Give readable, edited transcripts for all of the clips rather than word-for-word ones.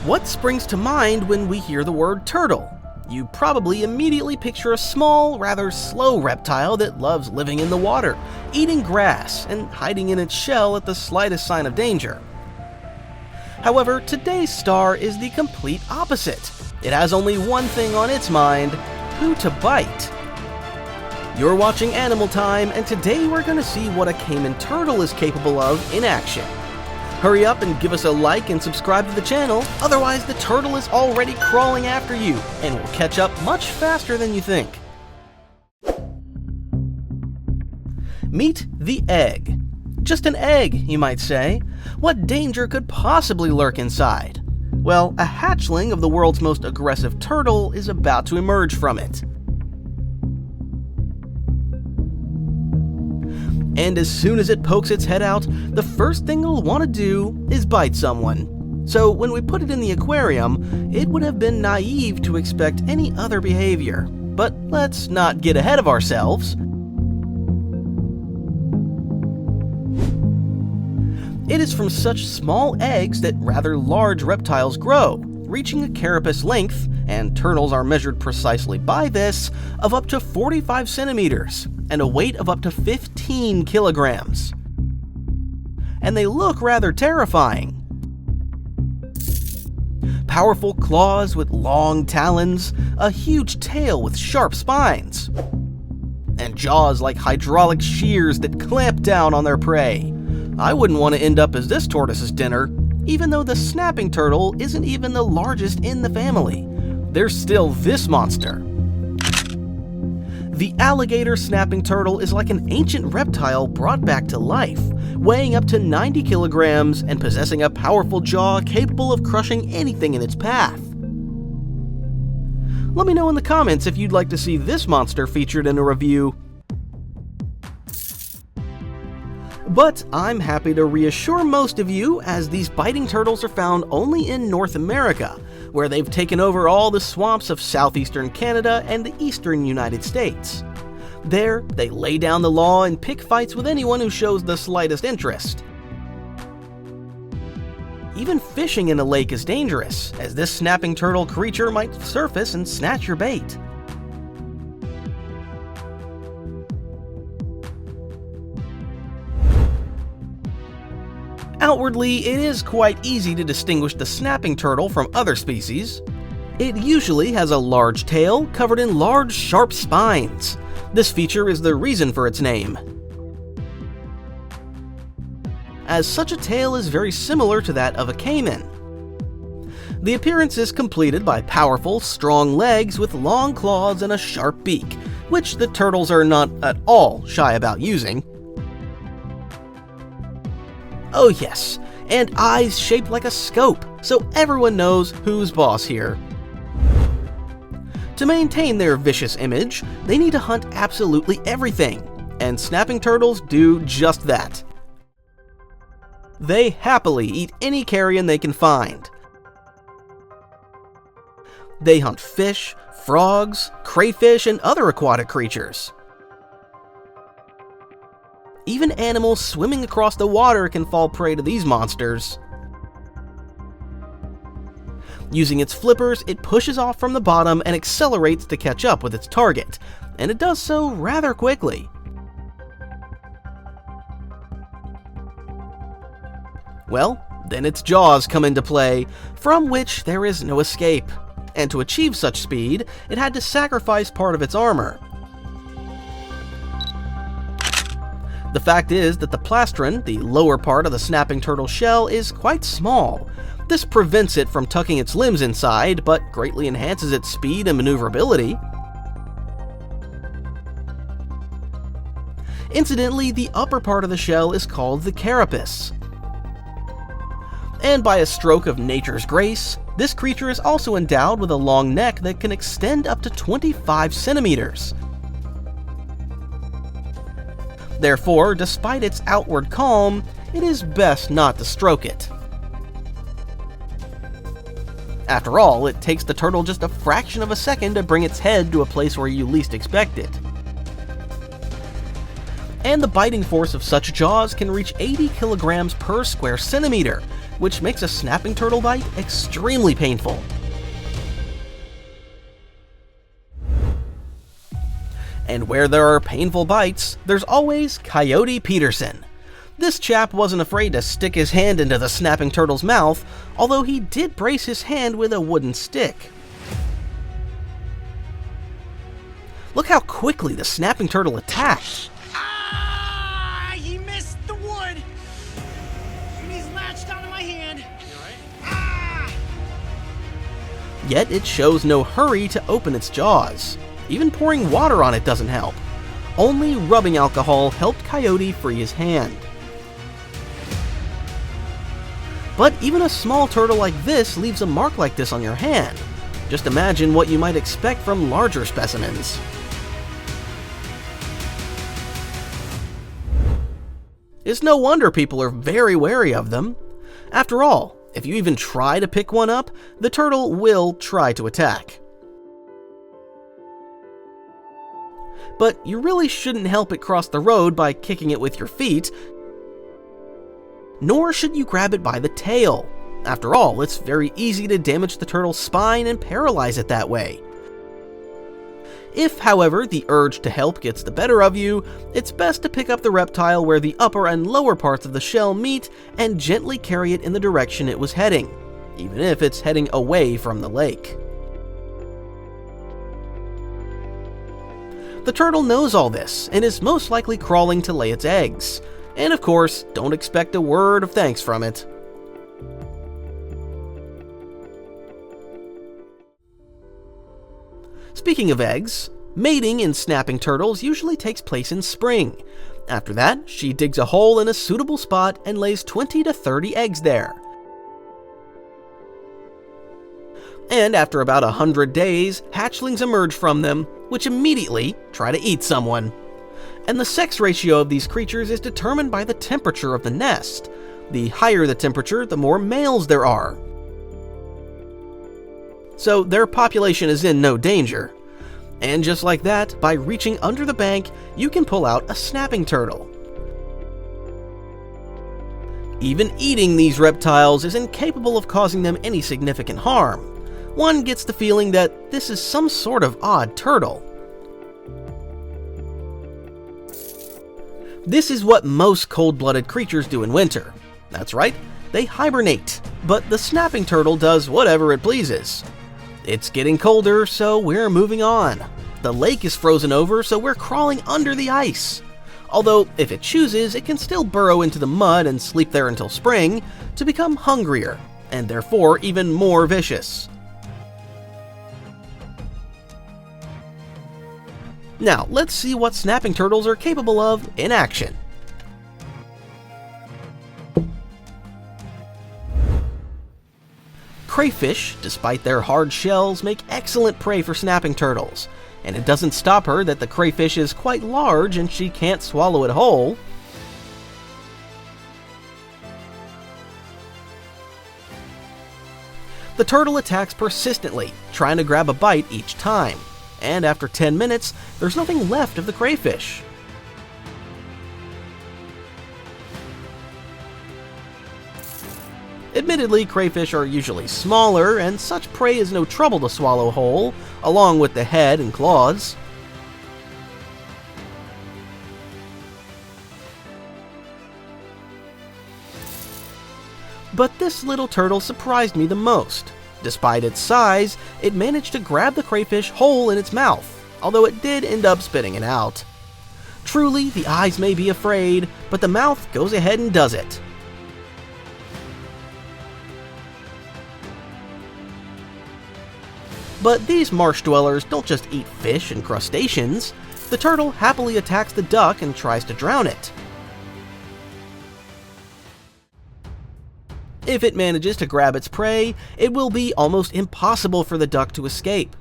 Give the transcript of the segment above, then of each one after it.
What springs to mind when we hear the word turtle? You probably immediately picture a small, rather slow reptile that loves living in the water, eating grass, and hiding in its shell at the slightest sign of danger. However, today's star is the complete opposite. It has only one thing on its mind: who to bite. You're watching Animal Time, and today we're going to see what a caiman turtle is capable of in action. Hurry up and give us a like and subscribe to the channel, otherwise the turtle is already crawling after you and will catch up much faster than you think. Meet the egg. Just an egg, you might say. What danger could possibly lurk inside? Well, a hatchling of the world's most aggressive turtle is about to emerge from it. And as soon as it pokes its head out, the first thing it'll want to do is bite someone. So when we put it in the aquarium, it would have been naive to expect any other behavior. But let's not get ahead of ourselves. It is from such small eggs that rather large reptiles grow, reaching a carapace length, and turtles are measured precisely by this, of up to 45 centimeters, and a weight of up to 15 kilograms. And they look rather terrifying. Powerful claws with long talons, a huge tail with sharp spines, and jaws like hydraulic shears that clamp down on their prey. I wouldn't want to end up as this tortoise's dinner, even though the snapping turtle isn't even the largest in the family. There's still this monster. The alligator snapping turtle is like an ancient reptile brought back to life, weighing up to 90 kilograms and possessing a powerful jaw capable of crushing anything in its path. Let me know in the comments if you'd like to see this monster featured in a review. But I'm happy to reassure most of you, as these biting turtles are found only in North America, where they've taken over all the swamps of southeastern Canada and the eastern United States. There, they lay down the law and pick fights with anyone who shows the slightest interest. Even fishing in a lake is dangerous, as this snapping turtle creature might surface and snatch your bait. Outwardly, it is quite easy to distinguish the snapping turtle from other species. It usually has a large tail covered in large, sharp spines. This feature is the reason for its name, as such a tail is very similar to that of a caiman. The appearance is completed by powerful, strong legs with long claws and a sharp beak, which the turtles are not at all shy about using. Oh yes, and eyes shaped like a scope, so everyone knows who's boss here. To maintain their vicious image, they need to hunt absolutely everything, and snapping turtles do just that. They happily eat any carrion they can find. They hunt fish, frogs, crayfish, and other aquatic creatures. Even animals swimming across the water can fall prey to these monsters. Using its flippers, it pushes off from the bottom and accelerates to catch up with its target, and it does so rather quickly. Well, then its jaws come into play, from which there is no escape, and to achieve such speed, it had to sacrifice part of its armor. The fact is that the plastron, the lower part of the snapping turtle shell, is quite small. This prevents it from tucking its limbs inside, but greatly enhances its speed and maneuverability. Incidentally, the upper part of the shell is called the carapace. And by a stroke of nature's grace, this creature is also endowed with a long neck that can extend up to 25 centimeters. Therefore, despite its outward calm, it is best not to stroke it. After all, it takes the turtle just a fraction of a second to bring its head to a place where you least expect it. And the biting force of such jaws can reach 80 kilograms per square centimeter, which makes a snapping turtle bite extremely painful. And where there are painful bites, there's always Coyote Peterson. This chap wasn't afraid to stick his hand into the snapping turtle's mouth, although he did brace his hand with a wooden stick. Look how quickly the snapping turtle attacked. Ah! He missed the wood! And he's latched onto my hand. You alright? Ah! Yet it shows no hurry to open its jaws. Even pouring water on it doesn't help. Only rubbing alcohol helped Coyote free his hand. But even a small turtle like this leaves a mark like this on your hand. Just imagine what you might expect from larger specimens. It's no wonder people are very wary of them. After all, if you even try to pick one up, the turtle will try to attack. But you really shouldn't help it cross the road by kicking it with your feet, nor should you grab it by the tail. After all, it's very easy to damage the turtle's spine and paralyze it that way. If, however, the urge to help gets the better of you, it's best to pick up the reptile where the upper and lower parts of the shell meet and gently carry it in the direction it was heading, even if it's heading away from the lake. The turtle knows all this and is most likely crawling to lay its eggs. And of course, don't expect a word of thanks from it. Speaking of eggs, mating in snapping turtles usually takes place in spring. After that, she digs a hole in a suitable spot and lays 20 to 30 eggs there. And after about 100 days, hatchlings emerge from them, which immediately try to eat someone. And the sex ratio of these creatures is determined by the temperature of the nest. The higher the temperature, the more males there are. So their population is in no danger. And just like that, by reaching under the bank, you can pull out a snapping turtle. Even eating these reptiles is incapable of causing them any significant harm. One gets the feeling that this is some sort of odd turtle. This is what most cold-blooded creatures do in winter. That's right, they hibernate. But the snapping turtle does whatever it pleases. It's getting colder, so we're moving on. The lake is frozen over, so we're crawling under the ice. Although, if it chooses, it can still burrow into the mud and sleep there until spring to become hungrier, and therefore even more vicious. Now, let's see what snapping turtles are capable of in action. Crayfish, despite their hard shells, make excellent prey for snapping turtles, and it doesn't stop her that the crayfish is quite large and she can't swallow it whole. The turtle attacks persistently, trying to grab a bite each time. And after 10 minutes, there's nothing left of the crayfish. Admittedly, crayfish are usually smaller, and such prey is no trouble to swallow whole, along with the head and claws. But this little turtle surprised me the most. Despite its size, it managed to grab the crayfish whole in its mouth, although it did end up spitting it out. Truly, the eyes may be afraid, but the mouth goes ahead and does it. But these marsh dwellers don't just eat fish and crustaceans. The turtle happily attacks the duck and tries to drown it. If it manages to grab its prey, it will be almost impossible for the duck to escape.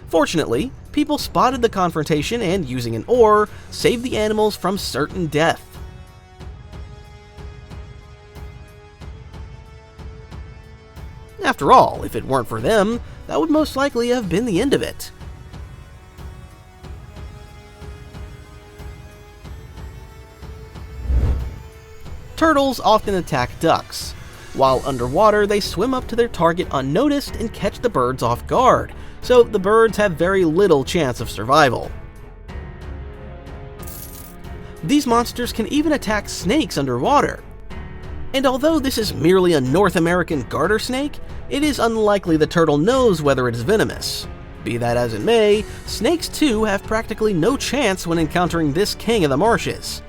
Fortunately, people spotted the confrontation and, using an oar, saved the animals from certain death. After all, if it weren't for them, that would most likely have been the end of it. Turtles often attack ducks. While underwater, they swim up to their target unnoticed and catch the birds off guard, so the birds have very little chance of survival. These monsters can even attack snakes underwater. And although this is merely a North American garter snake, it is unlikely the turtle knows whether it is venomous. Be that as it may, snakes too have practically no chance when encountering this king of the marshes.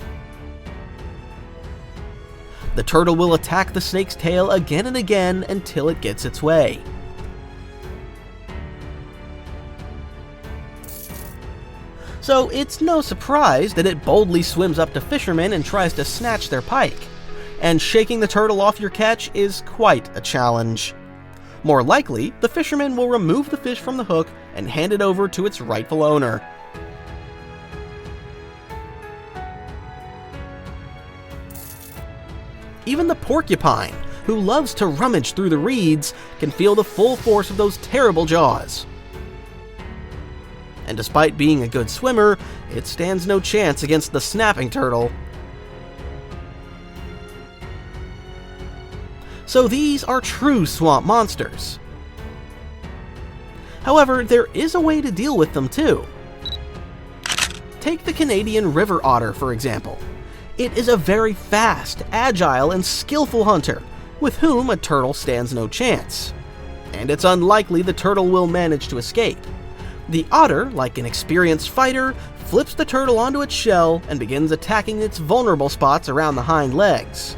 The turtle will attack the snake's tail again and again until it gets its way. So it's no surprise that it boldly swims up to fishermen and tries to snatch their pike. And shaking the turtle off your catch is quite a challenge. More likely, the fisherman will remove the fish from the hook and hand it over to its rightful owner. Even the porcupine, who loves to rummage through the reeds, can feel the full force of those terrible jaws. And despite being a good swimmer, it stands no chance against the snapping turtle. So these are true swamp monsters. However, there is a way to deal with them too. Take the Canadian river otter, for example. It is a very fast, agile, and skillful hunter, with whom a turtle stands no chance. And it's unlikely the turtle will manage to escape. The otter, like an experienced fighter, flips the turtle onto its shell and begins attacking its vulnerable spots around the hind legs.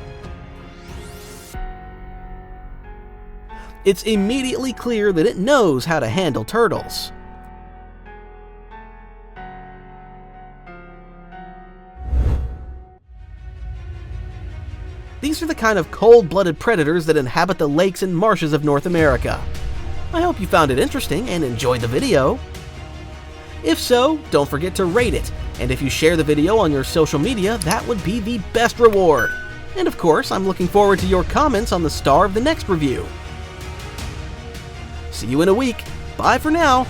It's immediately clear that it knows how to handle turtles. These are the kind of cold-blooded predators that inhabit the lakes and marshes of North America. I hope you found it interesting and enjoyed the video. If so, don't forget to rate it, and if you share the video on your social media, that would be the best reward. And of course, I'm looking forward to your comments on the star of the next review. See you in a week. Bye for now.